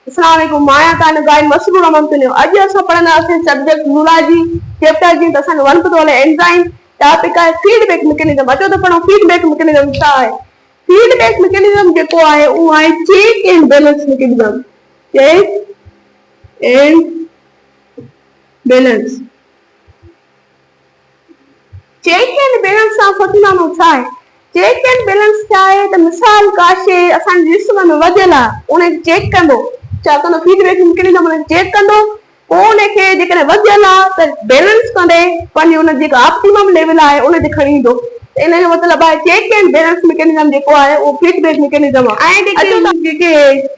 अस्सलाम वालेकुम माया तान गाइड मसरूर अमंतनियो अज असा पढ़ंदासीं सब्जेक्ट ज़ूलॉजी चैप्टर जी तसन वन तो वाले एंजाइम टॉपिक है फीडबैक मैकेनिज्म अचो तो पढ़ो फीडबैक मैकेनिज्म छा है फीडबैक मैकेनिज्म जेको आहे वो आहे check and balance mechanism check and balance check and balance सा फतनानो छा है चेक एंड बैलेंस छा है तो मिसाल का शे असन जिस्म में वजला उन्हें चेक कंदो छा कंदो फीडबैक मैकेनिज्म उन्हें चेक कंदो ओने के जेकने वजला त बैलेंस कंदे पंज उन जेका ऑप्टिमम लेवल आहे उन ते खणी दो इन जो मतलब है चेक एंड बैलेंस मैकेनिज्म जेको आहे वो फीडबैक मैकेनिज्म आहे जेके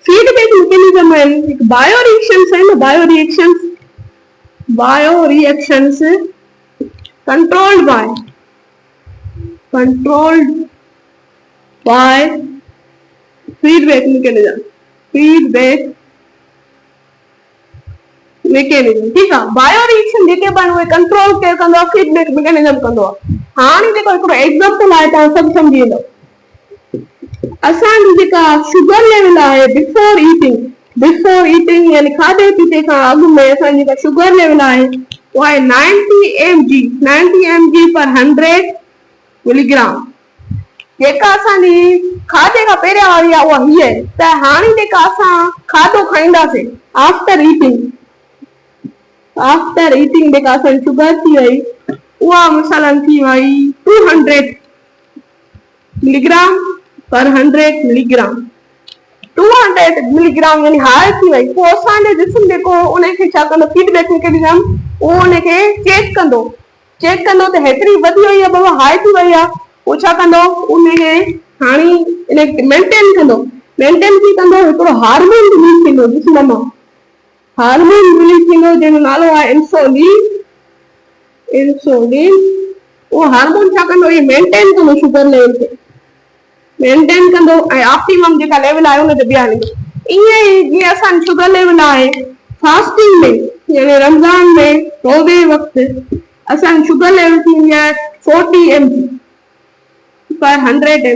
फीडबैक मैकेनिज्म है एक bio reactions controlled by feedback mechanism ठीक है बायो रिएक्शन जेके बन हुए कंट्रोल के कंदो फीडबैक मैकेनिज्म कंदो हां देखो एक एग्जांपल आए ता सब समझी लो असान जेका शुगर लेवल है बिफोर ईटिंग यानी खादे पीते का अग में असान जेका शुगर लेवल है वो है 90 mg पर 100 मिलीग्राम जेका असांजी खाधे का पहिरियां वारी आहे उहा हीअ आहे त हाणे जेका असां खाधो खाईंदासीं आफ्टर ईटिंग जेका असांजी शुगर थी वई उहा मसालन थी वई 200 मिलीग्राम पर 100 मिलीग्राम 200 मिलीग्राम यानी हाई थी वई पोइ असांजो जिस्म जेको उनखे छा कंदो फीडबैक मैकेनिज्म उहो उनखे चेक कंदो त हेतिरी वधी वई आहे बाबा हाई थी वई आहे पोइ छा कंदो उनखे हाणे इन मेंटेन थी कंदो हिकिड़ो हार्मोन रिलीज थींदो जिस्म मां हार्मोन रिलीज थींदो जंहिंजो नालो आहे इंसुलिन उहो हार्मोन छा कंदो इहो मेंटेन कंदो शुगर लेवल खे मेंटेन कंदो ऐं ऑप्टिमम जेका लेवल आहे उन ते बीहारींदो ईअं ई जीअं असांजी शुगर लेवल आहे फास्टिंग में यानी रमज़ान में रोज़े वक़्तु असांजी शुगर लेवल थींदी आहे 40 mg पर 100 mg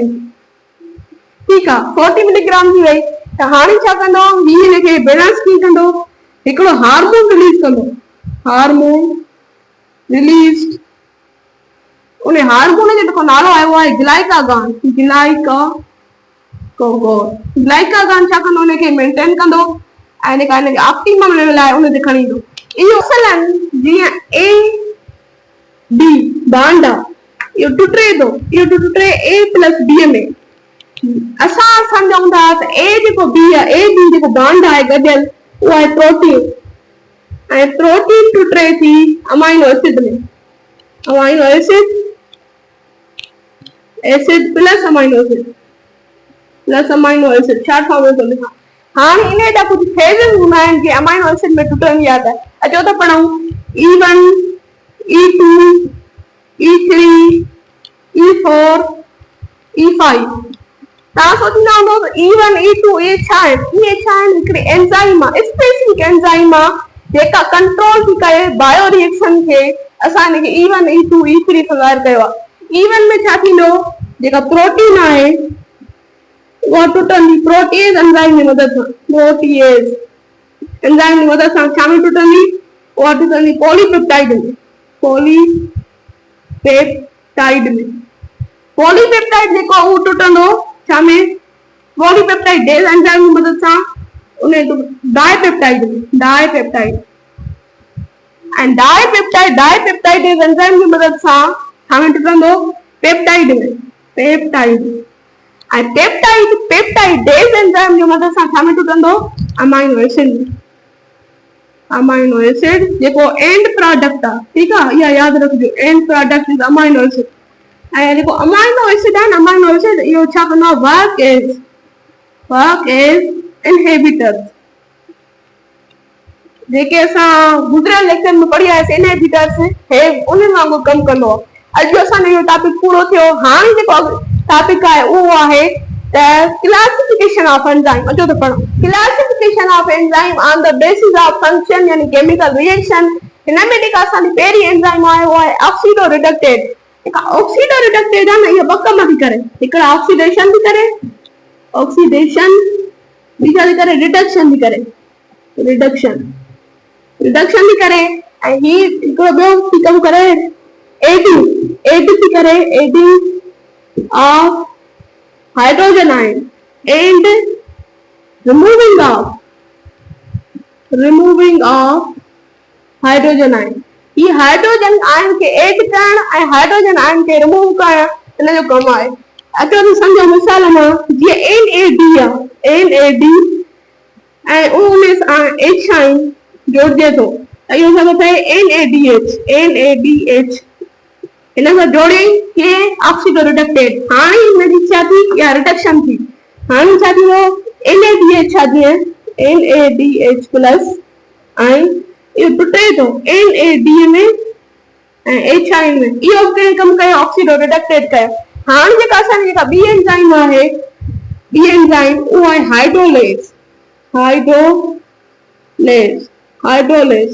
ठीक आहे 40 मिलीग्राम थी वई त हाणे छा कंदो हीअ हिनखे बैलेंस कीअं कंदो हिकिड़ो हार्मोन रिलीज उन हार्मोन जो जेको नालो आहे उहो आहे ग्लाइकागॉन छा कंदो उनखे मेंटेन कंदो ऐं जेका हिनजी ऑप्टिमम लेवल आहे उन ते खणी ईंदो इहो मसलन जीअं ए डी बॉन्ड आहे इहो टुटे ए प्लस बी में असां सम्झूं था त ए जेको बी आहे ए बी जेको बॉन्ड आहे गॾियल उहो आहे प्रोटीन ऐं प्रोटीन टुटे थी अमाइनो एसिड में amino acid plus amino acid छा ठहंदो थो लिखां हाणे इन जा कुझु फेज़िस हूंदा आहिनि कि अमाइनो एसिड में टुटंदी आहे त अचो त पढ़ूं E1 E2 E3 E4 E5 तव्हां सोचींदा हूंदो त E1 E2 इहे छा आहिनि हिकिड़ी एंजाइम आहे स्पेसिफिक एंजाइम आहे जेका कंट्रोल थी करे बायो रिएक्शन खे असां हिनखे E1 E2 E3 सां ज़ाहिर कयो आहे E1 में छा थींदो जेका प्रोटीन आहे उहा टुटंदी प्रोटीएज एंजाइम जी मदद सां छा में टुटंदी उहा टुटंदी पॉलीपेप्टाइड जेको उहो टुटंदो छा में पॉलीपेप्टाइड डेज एंजाइम जी मदद सां उन डाइपेप्टाइड एंजाइम जी मदद सां छा में टुटंदो पेप्टाइड ऐं पेप्टाइड डेज एंजाइम जी मदद सां छा में टुटंदो अमाइनो एसिड जेको एंड प्रोडक्ट आहे ठीकु आहे इहा यादि रखिजो and product is amino acid ऐं जेको अमाइनो एसिड आहे न अमाइनो एसिड इहो छा कंदो आहे वर्क एज इनहिबिटर जेके असां गुज़रियल लेक्चर में पढ़ी आयासीं इनहिबिटर्स उन्हनि वांगुरु कमु कंदो आहे अॼु असांजो इहो टॉपिक पूरो थियो हाणे जेको टॉपिक आहे उहो आहे क्लासिफिकेशन ऑफ एंजाइम अचो तो पढ़ो classification of enzyme on the basis of function यानी केमिकल रिएक्शन हिन में जेका असांजी पहिरीं एंजाइम आहे उहा आहे ऑक्सीडो रिडक्टेज आहे न इहो ॿ कम थी करे हिकिड़ा ऑक्सीडेशन थी करे ॿी छा थी करे रिडक्शन थी करे रिडक्शन रिडक्शन थी करे ऐं ही हिकिड़ो ॿियो थी कमु करे एड थी करे adding of hydrogen ion and removing of hydrogen ion. ये हाइड्रोजन आयन के ऐड करण ऐं हाइड्रोजन आयन के रिमूव करण इन जो कमु आहे। अचो त सम्झो मिसाल मां जीअं NAD ऐं उन सां H आयन जोड़जे थो त इहो छा थो थिए NADH हिन सां जोड़े के ऑक्सीडो रिडक्टेड। हाणे हिनजी छा थी या रिडक्शन थी। हाणे छा थी वियो NADH छा थी NADH प्लस ऐं इहो टुटे थो NAD में ऐं H आयन में इहो कंहिं कमु कयो ऑक्सीडो रिडक्टेड कयो। हाणे जेका असांजी जेका ॿी एंजाइम आहे उहा आहे हाइड्रोलेज।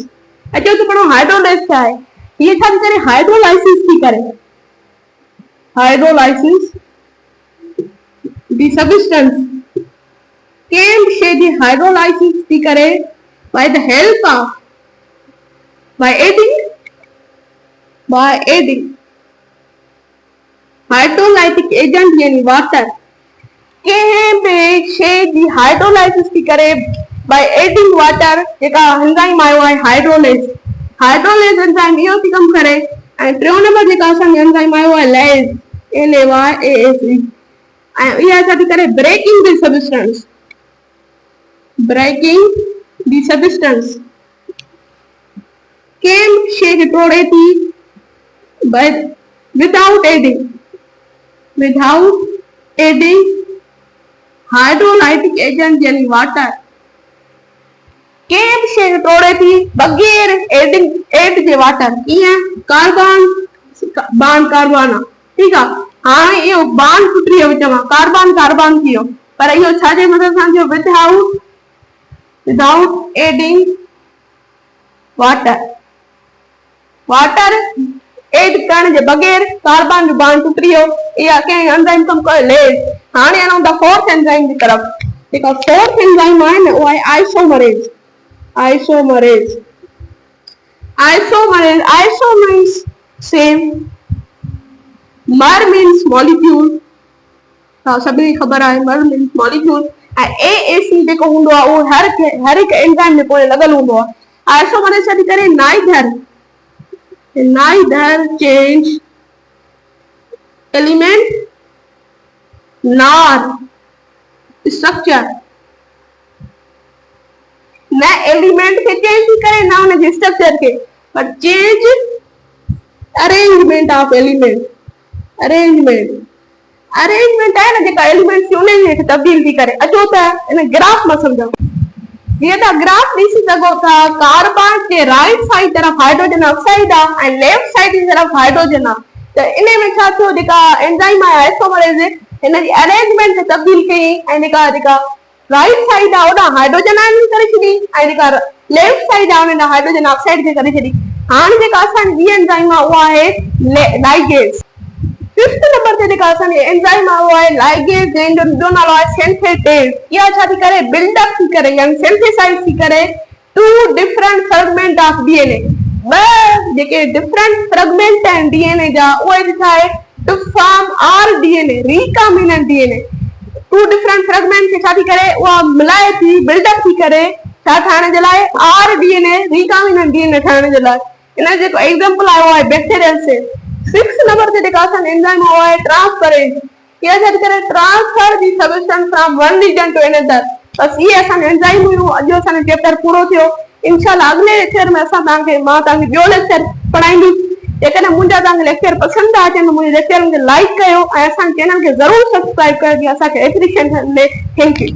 अचो त पढ़ो हाइड्रोलेज छा आहे। ये छा थी करे हाइड्रोलाइसिस थी करे दी सब्सटेंस केम शे दी हाइड्रोलाइसिस थी करे by the help of by adding hydrolytic agent यानी वाटर कंहिं बि शइ जी हाइड्रोलाइसिस थी करे बाय एडिंग वाटर जेका एंजाइम आयो आहे हाइड्रोलेज एंजाइम इहो थी कमु करे। ऐं टियों नंबर जेका असांजो एंजाइम आयो आहे लेज LAYASE ऐं इहा छा थी करे ब्रेकिंग दी सब्सटेंस केम शे खे तोड़े थी without adding हाइड्रोलाइटिक एजेंट यानी वाटर केम शे खे तोड़े थी बगैर एड जे वाटर कीअं कार्बन ठीक आहे। हाणे इहो बांड टुटी वियो विच मां कार्बन थी वियो पर इहो छाजे मदद सां थियो without adding वाटर एड करण जे बगैर कार्बन जो बांड टुटी वियो। इहा कंहिं एंजाइम कमु कयो लेज। हाणे हलूं था फोर्थ एंजाइम जी तरफ़। जेका फोर्थ एंजाइम आहे न उहा आहे आइसोमरेज सेम मर मीन्स मॉलिक्यूल सभिनी ख़बर आहे मर मीन्स मॉलिक्यूल ऐं AAC जेको हूंदो आहे उहो हर हिकु एंजाइम में पोइ लॻल हूंदो आहे। आइसोमरेज छा थी करे neither change element nor structure न एलिमेंट खे चेंज थी करे न उनजे स्ट्रक्चर खे but change arrangement of arrangement आहे न जेका एलिमेंट उन खे तब्दील थी करे। अचो त इन ग्राफ में समझो जीअं त ग्राफ ॾिसी सघो था कार्बन जे राइट साइड तरफ़ हाइड्रोजन ऑक्साइड आहे ऐं लेफ्ट साइड जी तरफ़ हाइड्रोजन आहे त इन में छा थियो जेका एंजाइम आहे आइसोमरेज हिन जी अरेंजमेंट खे तब्दील कई ऐं जेका राइट साइड आहे ओॾा हाइड्रोजन आयन करे छॾी ऐं जेका लेफ्ट साइड आहे उन हाइड्रोजन ऑक्साइड खे करे छॾी। हाणे जेका असांजी ॿी एंजाइम आहे उहा आहे लाइगेज। फिफ्थ नंबर ते जेका असांजी एंजाइम आहे उहा आहे लाइगेज जंहिंजो नालो आहे सिंथेटेज। इहा छा थी करे बिल्डअप थी करे यानी सिंथेसाइज थी करे two different fragment of DNA। ॿ जेके डिफरेंट फ्रेगमेंट आहिनि DNA जा उहे छा आहे to form RDNA recombinant DNA। Two different fragment खे छा थी करे उहा मिलाए थी बिल्डअप थी करे छा ठाहिण जे लाइ RDNA रिकॉम्बिनेंट DNA ठाहिण जे लाइ। इन जेको एग्जांपल आयो आहे बैक्टीरियल सेल। सिक्स नंबर ते जेका असांजो एंजाइम आहे ट्रांसफरेज। इहा छा थी करे transfer the substance from one region to another. बस ये असांजो एंजाइम हुयो। अॼु असांजो चैप्टर पूरो थियो। इंशाल्लाह अगले लेक्चर में मां तव्हांखे ॿियो लेक्चर पढ़ाईंदुसि। जेकॾहिं मुंहिंजा तव्हांखे लेक्चर पसंदि था अचनि मुंहिंजे लेक्चरनि खे लाइक कयो ऐं असांजे चैनल खे ज़रूरु सब्सक्राइब कयो जीअं असांखे एप्रिशिएशन मिले। Thank you.